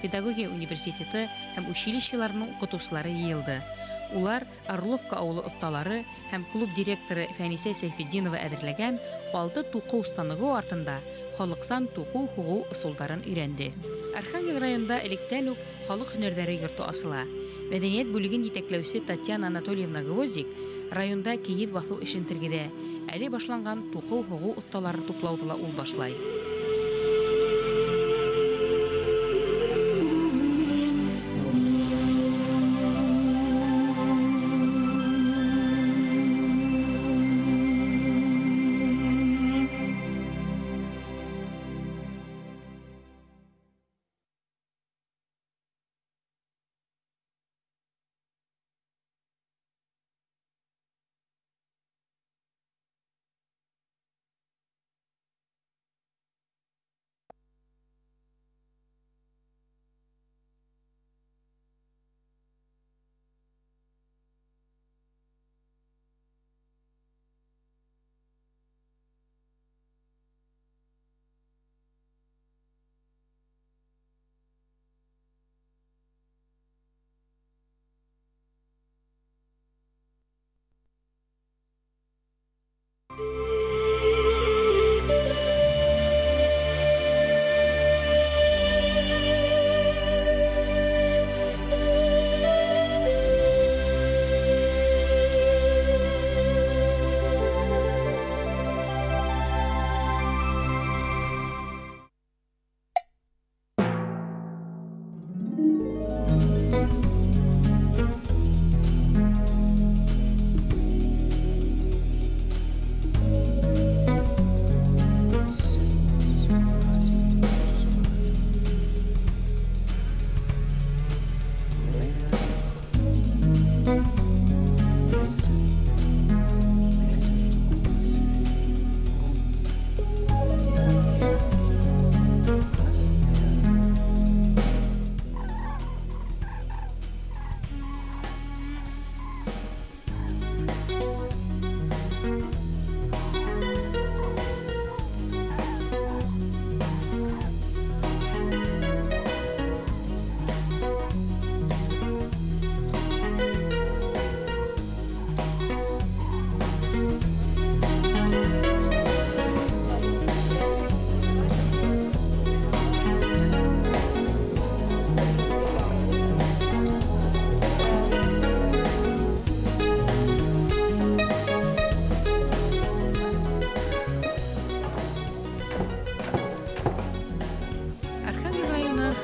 педагогия университеты һәм училищеларының укытучылары йыелды. Улар Орловка авылы отталары һәм клуб директоры Фәнисә Сәйфетдинова әзерләгән 6 туку установы артында халыксан туку хугу ысулдарын өйрәнде. Архангел районында электән үк халык һөнәрләре йорты асыла. Мәдәният бүлеген җитәкләүче Татьяна Анатольевна Гвоздик районда киез басу эшен тергеҙә. Әле башланган туку хугу осталарын туплауҙы ла ул башлай.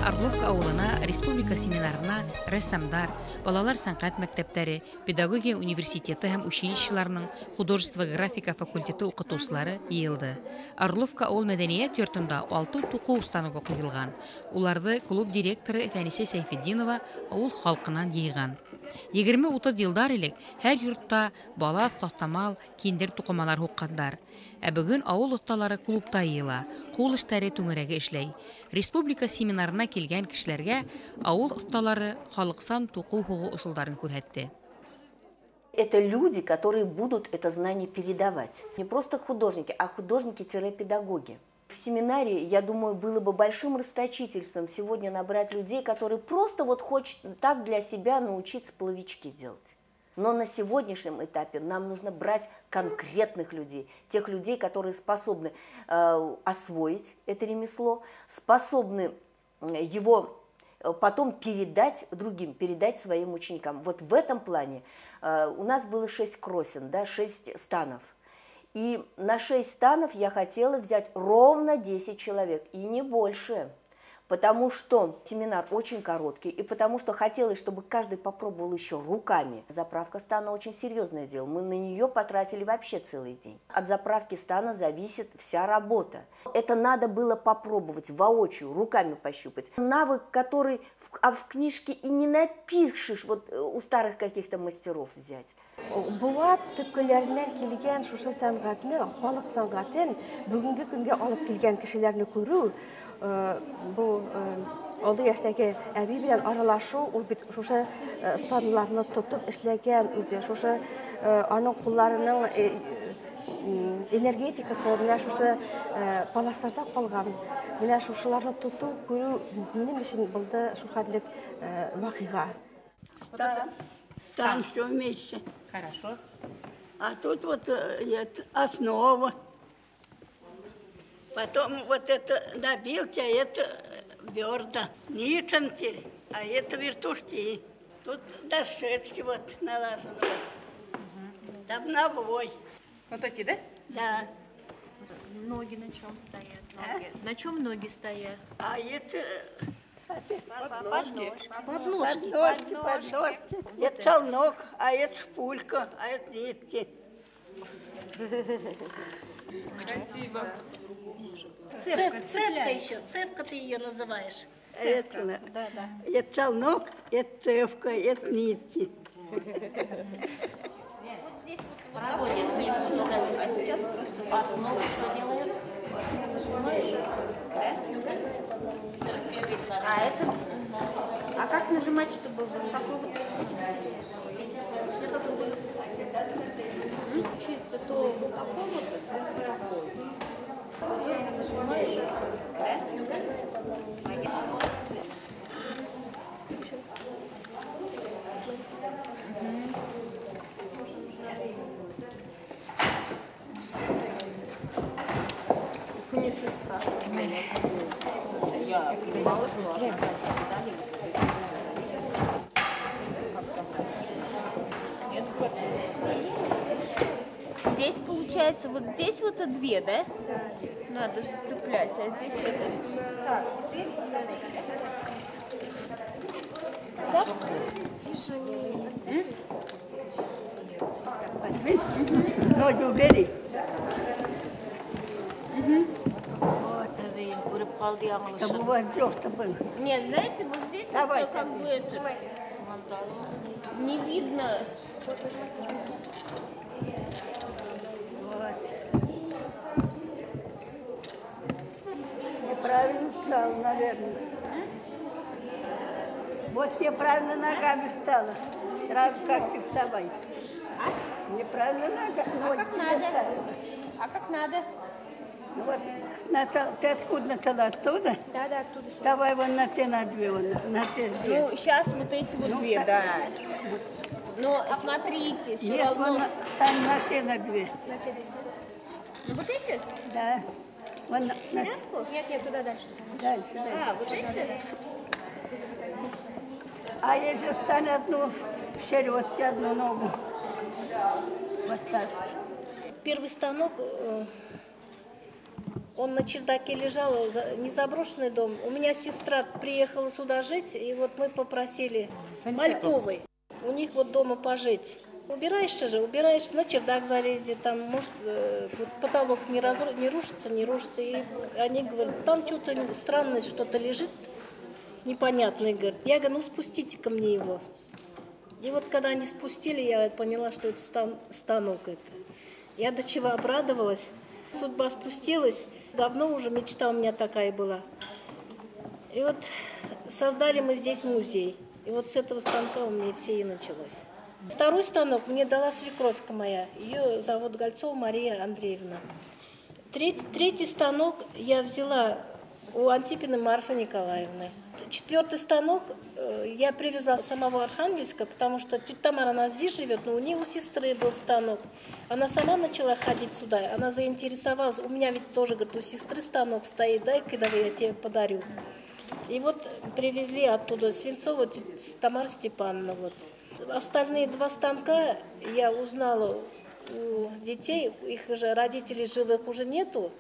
Орловка ауылына, республика семинарына рәссамдар, балалар сәнғәт мәктәптәре, педагогия университеты һәм училищеларының художество графика факультеты укытучылары йыелды. Орловка ауыл мәдәният йортында 6 туку установы куелган. Уларҙы клуб директоры Фәнисә Сәйфетдинова ауыл халҡынан йыйған. 20-30 йылдар элек һәр йортта балаҫ, таҫтамал, киндер туҡымалар һуҡҡандар. Ә бөгөн ауыл оҫталары клубта йыйыла, ҡул эштәре түңәрәге эшләй. Республика семинарына килгән кешеләргә ауыл оҫталары халыҡсан туҡыу һуғыу ысулдарын күрһәтте. Это люди, которые будут это знание передавать. Не просто художники, а художники-педагоги. В семинаре, я думаю, было бы большим расточительством сегодня набрать людей, которые просто вот хотят так для себя научиться половички делать. Но на сегодняшнем этапе нам нужно брать конкретных людей, тех людей, которые способны освоить это ремесло, способны его потом передать другим, передать своим ученикам. Вот в этом плане у нас было 6 кросен, да, 6 станов. И на 6 станов я хотела взять ровно 10 человек, и не больше. Потому что семинар очень короткий, и потому что хотелось, чтобы каждый попробовал еще руками. Заправка стана очень серьезное дело. Мы на нее потратили вообще целый день. От заправки стана зависит вся работа. Это надо было попробовать воочию, руками пощупать. Навык, который в книжке и не напишешь, вот у старых каких-то мастеров взять. Булат төпкеләреннән килгән шушы сәнгатьне, халык сәнгатен бүгенге көнгә алып килгән кешеләрне күрү, бу алды яшьтәге әби белән аралашу, ул бит шушы станларны тотып эшләгән үзе, шушы аның кулларының энергетикасы белән шушы паласларда калган Менә шушыларны тоту, күрү минем өчен булды шул хәтлек вакыйга. Стан все вместе. Хорошо. А тут вот основа. Потом вот это добилки, а это берда. Нитонки, а это вертушки. Тут дошечки вот налажены. Вот. Там навой. Вот эти, да? Да. Ноги на чем стоят? Ноги. На чем ноги стоят? А это Подножки. подножки. Это челнок, а это шпулька, а это нитки. Спасибо. Цевка еще. Цевка ты ее называешь. Это, это челнок, это цевка, это нитки. Проводят вниз, а сейчас основу что делают? А это? А как нажимать, чтобы вот такой вот? Учиться то вот такой вот. Нажимаешь. Здесь получается, вот здесь вот две, да? Надо сцеплять, а здесь это... Ноги убери. Чтобы у вас лёгко было. Нет, знаете, вот здесь Давай, вот как бы это... Не видно. Неправильно встала, наверное. Вот неправильно ногами встала. Сразу как ты вставай. Неправильно ноги Как надо? поставила. А как надо? Ну вот, ты откуда начала? Оттуда? Да, оттуда. Вставай вон на те, на две, на те две. Ну, сейчас вот эти вот две, да. Но смотрите, все Нет, равно... вон там на те, на две. Ну, вот эти? Да. Вон на Нет, туда дальше. дальше, дальше. А, вот эти? А если встань одну, вперед одну ногу. Вот так. Первый станок, он на чердаке лежал, не заброшенный дом. У меня сестра приехала сюда жить, и вот мы попросили Мальковой у них вот дома пожить. Убираешься же, убираешь, на чердак залезет, там, может, потолок не рушится. И они говорят, там что-то странное, что-то лежит, непонятное, говорят. Я говорю, ну спустите ко мне его. И вот когда они спустили, я поняла, что это станок это. Я до чего обрадовалась. Судьба спустилась. Давно уже мечта у меня такая была. И вот создали мы здесь музей. И вот с этого станка у меня все и началось. Второй станок мне дала свекровка моя. Ее зовут Гольцова Мария Андреевна. Третий станок я взяла у Антипиной Марфы Николаевны. Четвертый станок я привезла с самого Архангельска, потому что тетя Тамара, она здесь живет, но у нее у сестры был станок. Она сама начала ходить сюда, она заинтересовалась. У меня ведь тоже, говорит, у сестры станок стоит, дай-ка я тебе подарю. И вот привезли оттуда Свинцова Тамара Степановна. Вот. Остальные два станка я узнала у детей, их же родителей живых уже нету.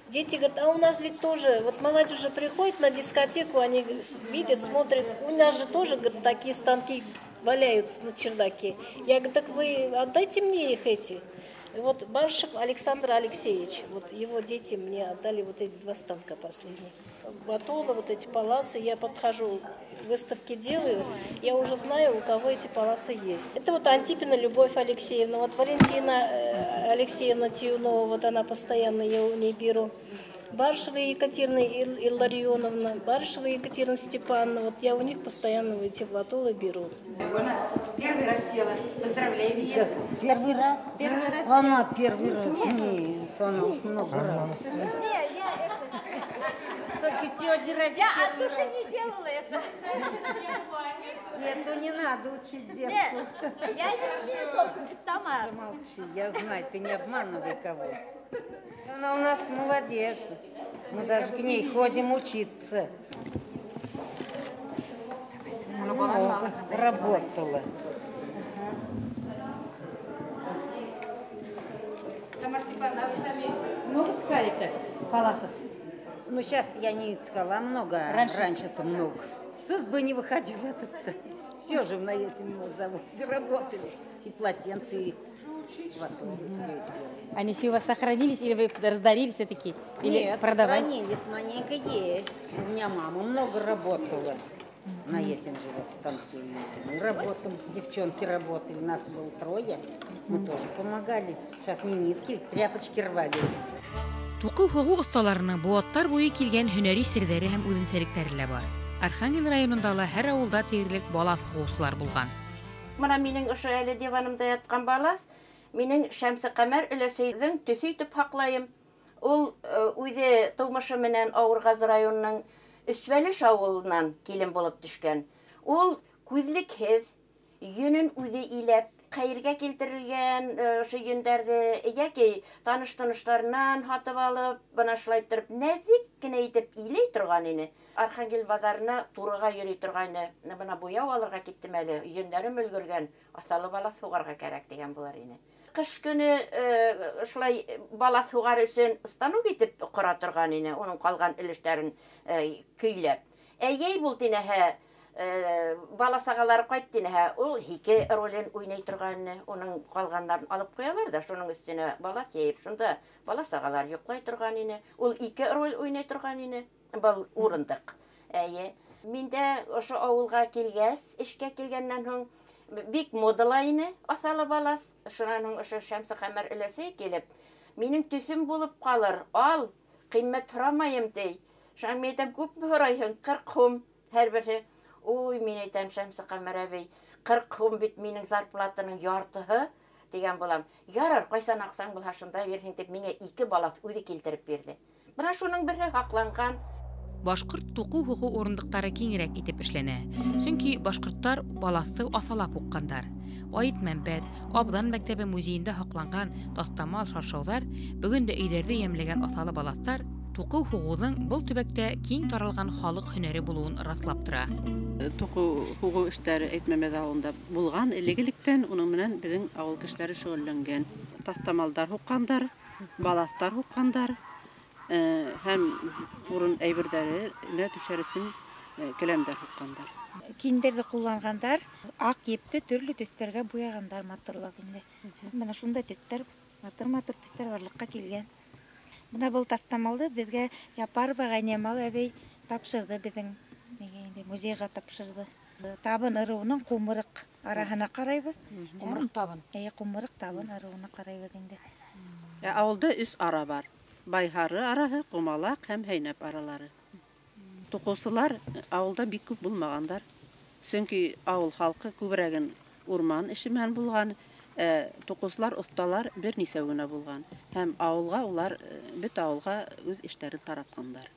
Дети говорят, а у нас ведь тоже, вот молодежь уже приходит на дискотеку, они видят, смотрят, у нас же тоже, говорят, такие станки валяются на чердаке. Я говорю, так вы отдайте мне их эти. И вот Барышев Александр Алексеевич, вот его дети мне отдали вот эти два станка последние. Батола, вот эти паласы, я подхожу, выставки делаю, я уже знаю, у кого эти паласы есть. Это вот Антипина Любовь Алексеевна, вот Валентина Алексеевна Тиунова, вот она постоянно, я у нее беру. Барышева Екатерина Илларионовна, Барышева Екатерина Степановна, вот я у них постоянно эти батолы беру. Первый раз села. Поздравляю, Вия. Первый раз? Первый раз. Она первый раз. Нет, она уж много раз. Не, я это... Только сегодня раздел. Я от души не делала это. Нет, ну не надо учить девку. Нет, я не умею только томат. Замолчи, я знаю, ты не обманывай кого. Она у нас молодец. Мы даже к ней ходим учиться. Много работала. Тамара Степановна, вы сами много ткали-то паласов? Ну, сейчас я не ткала много, а раньше-то много. С избы не выходил этот-то. Все же на этим заводе работали. И полотенца, и ватой, все это делали. Они все у вас сохранились или вы раздарили все-таки? Или Нет, продавали? сохранились, маленько есть. У меня мама много работала. На этим же вот станке. Мы работаем, девчонки работали, нас было 3, мы тоже помогали. Сейчас не нитки, тряпочки рвали. Туқу хугу осталарының буаттар буе килгән һөнәри сирдәре һәм үзенчәлекләре бар. Архангел районында ла һәр авылда тиерлек бала хугыслар булган. Мына минең ошо әле диванымда яткан балас, минең Шәмсекамәр өләсәйҙең төсө итеп һаҡлайым. Ул үҙе тыумышы менән Ауырғазы районының Өсвәлеш ауылынан килен булып төшкән. Ул күҙлекһеҙ, йөнөн үҙе иләп, хәйергә килтерелгән ошо йөндәрҙе йәки таныш-таныштарынан һатып алып, бына шулай итеп нәҙик кенә итеп илей торған ине. Архангел баҙарына турыға йөрөй торғайны. Бына буяу алырға киттем әле, йөндәрем өлгөргән, асалы балаҫ һуғарға кәрәк дигән булар ине. Ҡыш көне шулай балаҫ һуғар өсөн станок итеп ҡора торған ине, уның ҡалған өлөштәрен көйләп. Йәй булды инәһә, бала сағалары ҡайтты инәһә, ул 2 ролен уйнай торған ине, уның ҡалғандарын алып ҡуялар да, шуның өҫтөнә балаҫ йәйеп, шунда бала сағалар йоҡлай торған ине. Ул 2 роль уйнай торған ине, был урындыҡ. Миндә ошо ауылға килгәс, эшкә килгәннән һуң бик модала ине, асалы балаҫ. Шунан һуң ошо Шәмсекамәр өләсәй килеп, минең төҫөм булып ҡалыр, ал, ҡиммәт һорамайым ти. Шунан мин әйтәм, күпме һорайһың? 40 һум һәр береһе. Уй, мин әйтәм, Шәмсекамәр әбей, 40 һум бит минең зарплатаның яртыһы дигән булам. Ярар, ҡайсан аҡсаң булһа шунда бирһең дип, миңә 2 балаҫ үҙе килтереп бирҙе. Бына шуның береһе һаҡланған. Башҡорт туҡыу һуғыу урындыҡтары киңерәк итеп эшләнә. Сөнки башҡорттар балаҫты аҫалап уҡҡандар. Айыт Мәмбәт, Абҙан мәктәбе музейында һаҡланған таҫтамал шаршауҙар, бөгөн дә өйҙәрҙе йәмләгән аҫалы балаҫтар туҡыу һуғыуҙың был төбәктә киң таралған халыҡ һөнәре булыуын раҫлап тора. Туҡыу һуғыу эштәре Әйтмәмәт ауылында булған элек-электән, уның менән беҙҙең ауыл кешеләре шөғөлләнгән. Таҫтамалдар һуҡҡандар, балаҫтар һуҡҡандар, һәм урын әйберҙәренә төшәр өсөн келәмдәр һуҡҡандар. Киндерҙе ҡулланғандар, аҡ епте төрлө төҫтәргә буяғандар матурлап инде. Бына шундай төҫтәр, матур-матур төҫтәр барлыҡҡа килгән. Бына был таҫтамалды беҙгә Япарова Ғәйнәмал әбей тапшырҙы, беҙҙең музейға тапшырҙы. Табын ырыуының ҡумырыҡ араһына ҡарайбыҙ. Ҡумырыҡ табын. Ҡумырыҡ табын ырыуына ҡарайбыҙ инде. Ауылда 3 ара бар. Байһары араһы, Ҡумалаҡ һәм Һәйнәп аралары. Туҡыусылар ауылда бик күп булмағандар. Сөнки ауыл халҡы күберәген урман эше менән булған, туҡыусылар, оҫталар бер нисә генә булған. Һәм ауылға улар бөтә ауылға үҙ эштәрен таратҡандар.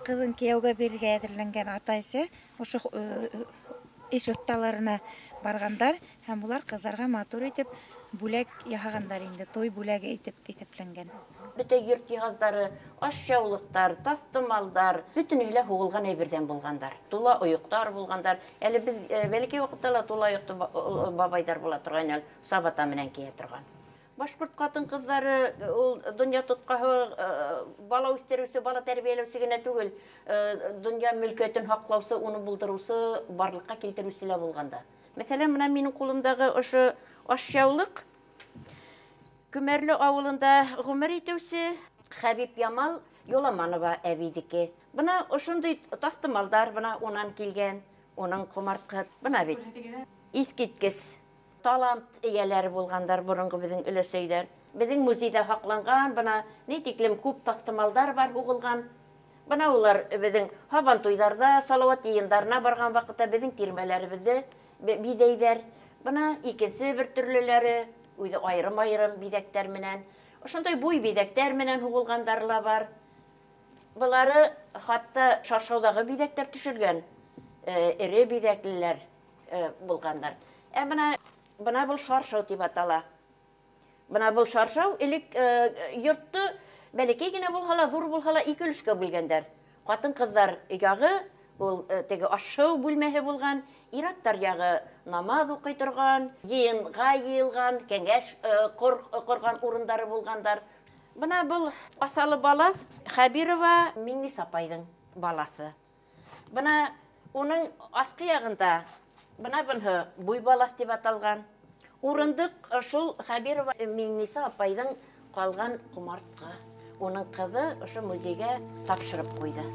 Ҡыҙын кейәүгә бирергә әҙерләнгән ата-әсә ошо эш оҫталарына барғандар һәм улар ҡыҙҙарға матур итеп бүләк яһағандар инде, той бүләге итеп иҫәпләнгән. Бөтә йорт йыһаздары, ашъяулыҡтар, таҫтымалдар, бөтөнөһө лә һуғылған әйберҙән булғандар. Тула ойоҡтар булғандар. Әле беҙ бәләкәй ваҡытта ла тула ойоҡто бабайҙар була торған, сабата менән кейә торған. Башҡорт ҡатын-ҡыҙҙары ул донъя тотҡаһы, бала үҫтереүсе, бала тәрбиәләүсе генә түгел, донъя мөлкәтен һаҡлаусы, уны булдырыусы, барлыҡҡа килтереүсе лә булғанда. Мәҫәлән, менә минең ҡулымдағы ошо ашъяулыҡ Күмәрле ауылында ғүмер итеүсе Хәбип Ямал Йоламанова әбейҙеке. Бына ошондай таҫтымалдар бына унан килгән, уның ҡомартҡы, бына бит. Иҫкиткес, талант эйәләре булғандар боронғо беҙҙең өләсәйҙәр. Беҙҙең музейҙа һаҡланған, бына ни тиклем күп таҫтымалдар бар һуғылған. Бына улар беҙҙең һабан туйҙарҙа, салауат йыйындарына барған ваҡытта беҙҙең тирмәләребеҙҙе биҙәйҙәр. Бына икенсе бер төрлөләре, үҙе айырым-айырым биҙәктәр менән, ошондай буй биҙәктәр менән һуғылғандар ла бар. Булары хатта шаршаудағы бидәктер төшелгән, эре бидәклеләр булгандар. Бына бұл шаршау дип атала. Бына бұл шаршау элек йортты бәләкәй генә булһа, зур булһа, ике өлешкә бүлгәндәр. Хатын-кызлар ягы, ул теге ашау бүлмәһе булган, ираттар ягы намаз укый торган, йыенга йыелган, кәңәш корган урындары булгандар. Бына бұл асалы балас Хәбирова Миңниса апайдың баласы. Бына оның асқы ягында бына бұны буй балас деп аталған. Урындық шул Хәбирова Миңниса апайдың қалған құмартқы. Оның қызы ұшы музейге тапшырып қойды.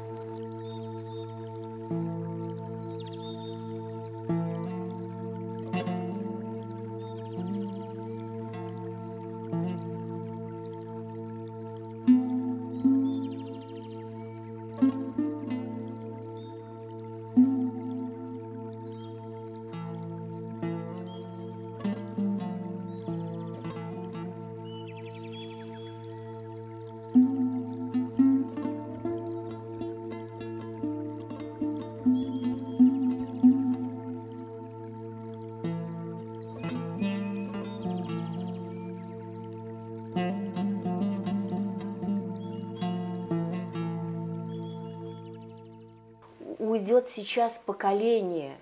Уйдет сейчас поколение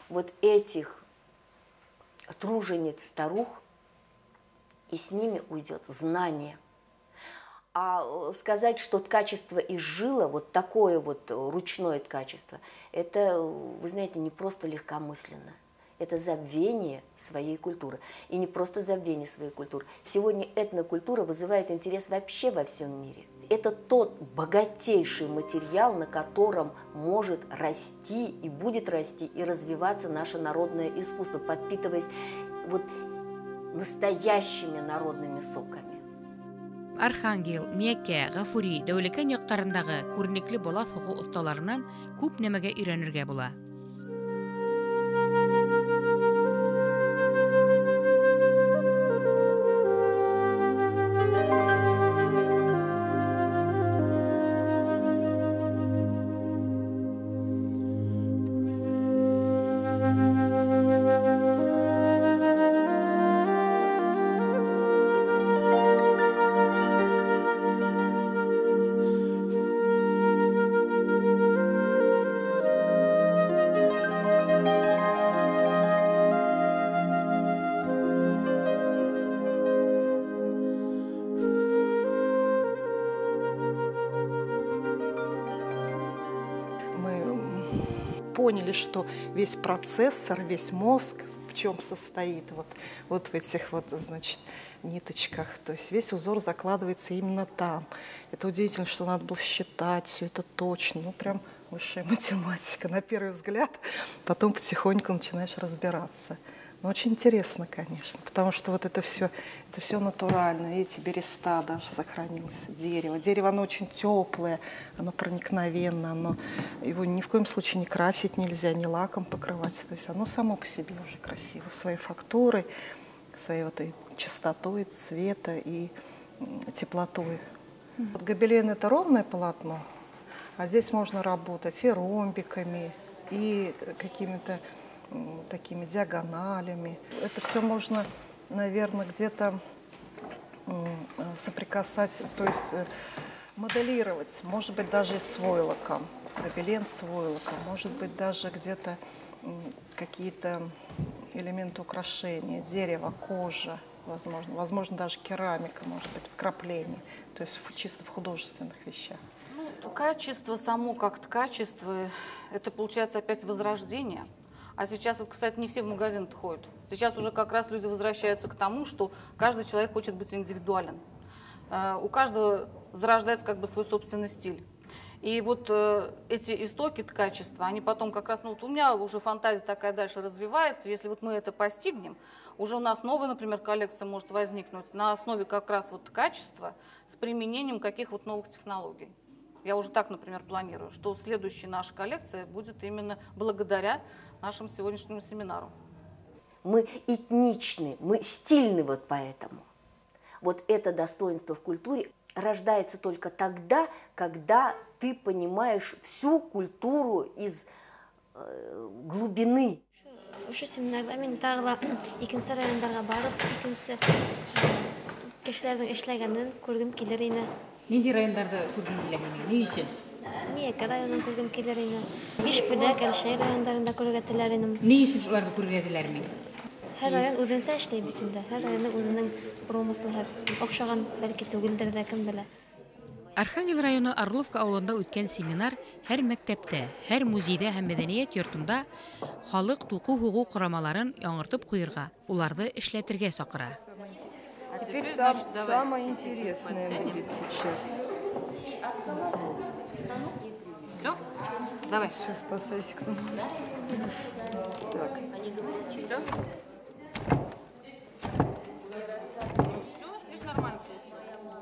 вот этих тружениц старух, и с ними уйдет знание. А сказать, что ткачество изжило, вот такое вот ручное ткачество, это, вы знаете, не просто легкомысленно. Это забвение своей культуры. И не просто забвение своей культуры. Сегодня этнокультура вызывает интерес вообще во всем мире. Это тот богатейший материал, на котором может расти и будет расти и развиваться наше народное искусство, подпитываясь вот настоящими народными соками. Архангел, Мекке, Гафури, дәүлекән яктарындагы күренекле балас хокук осталарынан күп нәмәгә өйрәнергә була. Поняли, что весь процессор, весь мозг в чем состоит, вот в этих вот, значит, ниточках. То есть весь узор закладывается именно там. Это удивительно, что надо было считать все это точно. Ну, прям высшая математика на первый взгляд. Потом потихоньку начинаешь разбираться. Но очень интересно, конечно, потому что вот это все натурально. Видите, береста даже сохранилось, дерево. Дерево, оно очень теплое, оно проникновенно, его ни в коем случае не красить нельзя, ни лаком покрывать. То есть оно само по себе уже красиво, своей фактурой, своей вот этой чистотой цвета и теплотой. Вот гобелен — это ровное полотно, а здесь можно работать и ромбиками, и какими-то такими диагоналями. Это все можно, наверное, где-то соприкасать, то есть моделировать, может быть, даже и с войлоком, гобелен с войлоком, может быть, даже где-то какие-то элементы украшения, дерево, кожа, возможно, даже керамика, может быть, вкрапление, то есть чисто в художественных вещах. Качество само как ткачество, это получается опять возрождение. А сейчас, вот, кстати, не все в магазин ходят. Сейчас уже как раз люди возвращаются к тому, что каждый человек хочет быть индивидуален. У каждого зарождается как бы свой собственный стиль. И вот эти истоки ткачества, они потом как раз, ну вот у меня уже фантазия такая дальше развивается. Если вот мы это постигнем, уже у нас новая, например, коллекция может возникнуть на основе как раз вот качества с применением каких вот новых технологий. Я уже так, например, планирую, что следующая наша коллекция будет именно благодаря нашему сегодняшнему семинару. Мы этничны, мы стильны вот поэтому. Вот это достоинство в культуре, рождается только тогда, когда ты понимаешь всю культуру из глубины. Ошо семинарда мен тагыла икенчи райондарға барып, икенчи кешелердин эшлегенин көргүм келер ине. Нендей райондарды көргүм келер ине? Не үчүн? Миякка районун көргүм келер ине. Бишбүләк, Әлшәй райондарында көргө теләр инем. Не үчүн уларды көргө теләрмен? Һәр район үзенчә эшләй бит инде. Һәр районның үзенең промыслы охшаган бәлки түгелдер дә, кем белә. Архангел районы Орловка авылында үткән семинар һәр мәктәптә, һәр музейда һәм мәдәният йортында халык туку хугу курамаларын яңыртып куйырга, уларды эшләтергә сакыра. Теперь самое интересное будет сейчас. Все? Давай. Сейчас, спасайся к нам. Так. Все?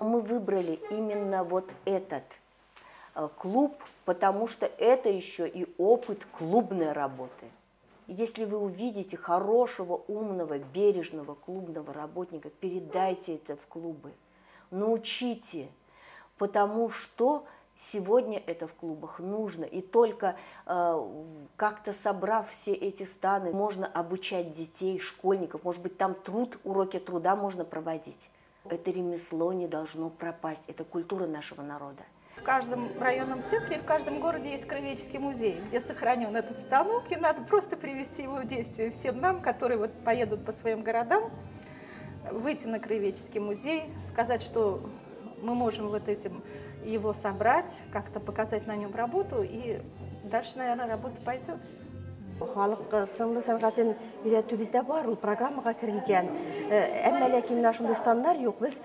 Мы выбрали именно вот этот клуб, потому что это еще и опыт клубной работы. Если вы увидите хорошего, умного, бережного клубного работника, передайте это в клубы, научите, потому что сегодня это в клубах нужно. И только как-то собрав все эти станы, можно обучать детей, школьников, может быть, там уроки труда можно проводить. Это ремесло не должно пропасть, это культура нашего народа. В каждом районном центре, в каждом городе есть краеведческий музей, где сохранен этот станок, и надо просто привести его в действие всем нам, которые вот поедут по своим городам, выйти на краеведческий музей, сказать, что мы можем вот этим его собрать, как-то показать на нем работу, и дальше, наверное, работа пойдет. Халық сыңлы сәнғатын үйрету бізде бар, ол программаға кірілген. Әмі ләкин шундай стандар жоқ, біз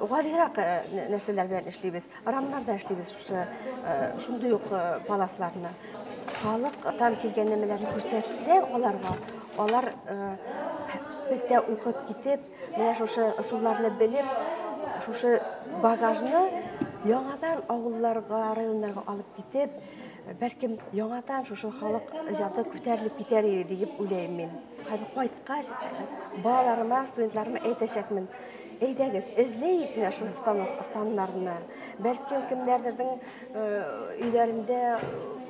ғалирақ нәрселер белән эшлибез, арамнарда эшлибез шундай ук паласларны. Халықтан келген нәмәләрне күрсәтсәң аларга, алар бездә укып китеп, менә шушы ысулларны белеп, шушы багажны яңадан авылларга, районнарга алып китеп, бәлкем яңадан шушы халык җаты күтәрелеп китәр иде дип уйлыйм мин. Хәзер кайткач балаларыма, студентларыма әйтәчәкмен. Әйдәгез, эзләйик менә шу станнарны. Бәлкем кемнәрдердің өйләрендә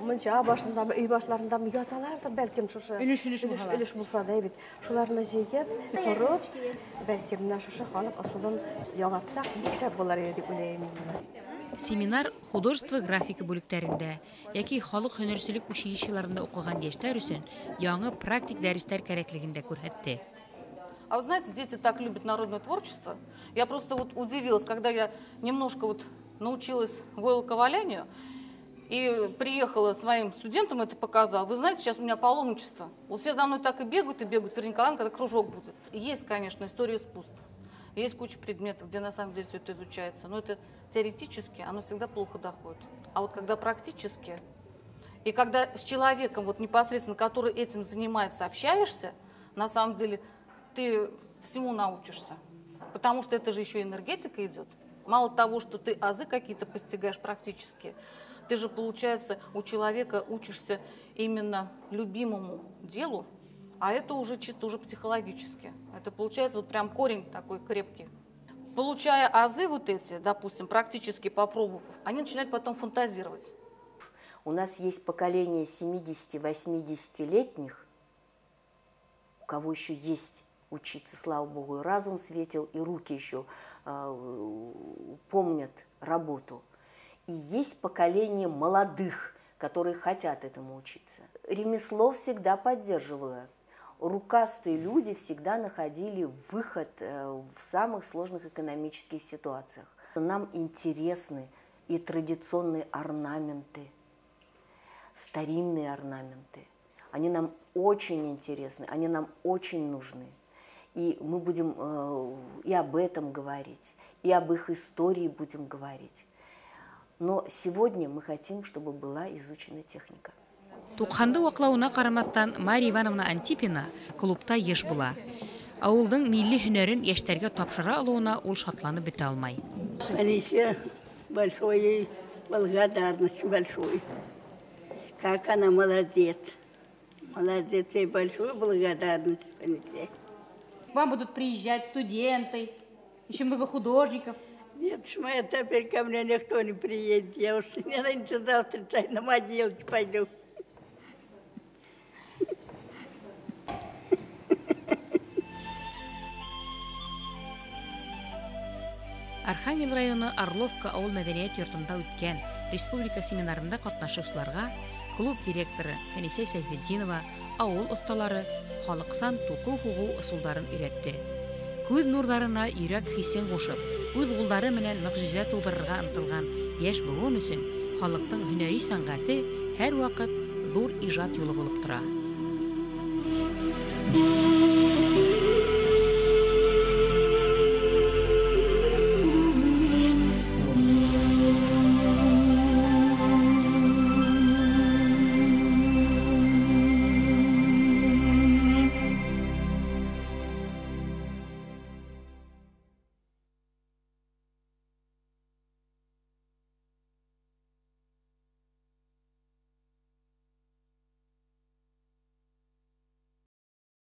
мунча башындамы, өй башларындамы яталардыр, бәлкем шушы өлеш булса да бит. Шуларны җыеп, корып, бәлкем менә шушы халык асылын яңартсак, бик шәп булар иде дип уйлыйм. Семинар художество графика бүлектәрендә яки халык һөнәрчелек училищеларында укыган яшьләр өчен яңа практик дәресләр кирәклеген дә күрһәтте. А вы знаете, дети так любят народное творчество. Я просто вот удивилась, когда я немножко вот научилась войлоковалянию и приехала своим студентам, это показала. Вы знаете, сейчас у меня паломничество. Вот все за мной так и бегают, Вероника Николаевна, когда кружок будет. Есть, конечно, история искусства. Есть куча предметов, где на самом деле все это изучается. Но это теоретически, оно всегда плохо доходит. А вот когда практически, и когда с человеком, вот непосредственно, который этим занимается, общаешься, на самом деле ты всему научишься. Потому что это же еще энергетика идет. Мало того, что ты азы какие-то постигаешь практически, ты же, получается, у человека учишься именно любимому делу, а это уже чисто уже психологически. Это получается вот прям корень такой крепкий. Получая азы вот эти, допустим, практически попробовав, они начинают потом фантазировать. У нас есть поколение 70-80-летних, у кого еще есть учиться, слава Богу, и разум светил, и руки еще помнят работу. И есть поколение молодых, которые хотят этому учиться. Ремесло всегда поддерживало. Рукастые люди всегда находили выход в самых сложных экономических ситуациях. Нам интересны и традиционные орнаменты, старинные орнаменты. Они нам очень интересны, они нам очень нужны. И мы будем и об этом говорить, и об их истории будем говорить. Но сегодня мы хотим, чтобы была изучена техника. Туқханды ваклауына карамастан Мария Ивановна Антипина клубта еш була. Ауылдың милли һөнәрен яшьтәргә тапшыра алуына ул шатланып бетә алмай. Анише, большой благодарность, большой. Как она молодец. Молодец и большую благодарность, Анише. К вам будут приезжать студенты, еще много художников. Нет, моя теперь ко мне никто не приедет. Я уж не нынче завтра чай на могилке пойду. Архангел районы Орловка ауыл мәдәният йортында үткән республика семинарында катнашучыларга клуб директоры Фәнисә Сәйфетдинова ауыл осталары халыксан туку хугу ысулдарын өйрәтте. Күз нурларына йөрәк хисен кушып, үз куллары менән мөгъҗизә тудырырга ынтылган яшь буын өчен халыктың һөнәри сәнгате һәр вакыт зур иҗат юлы булып тора.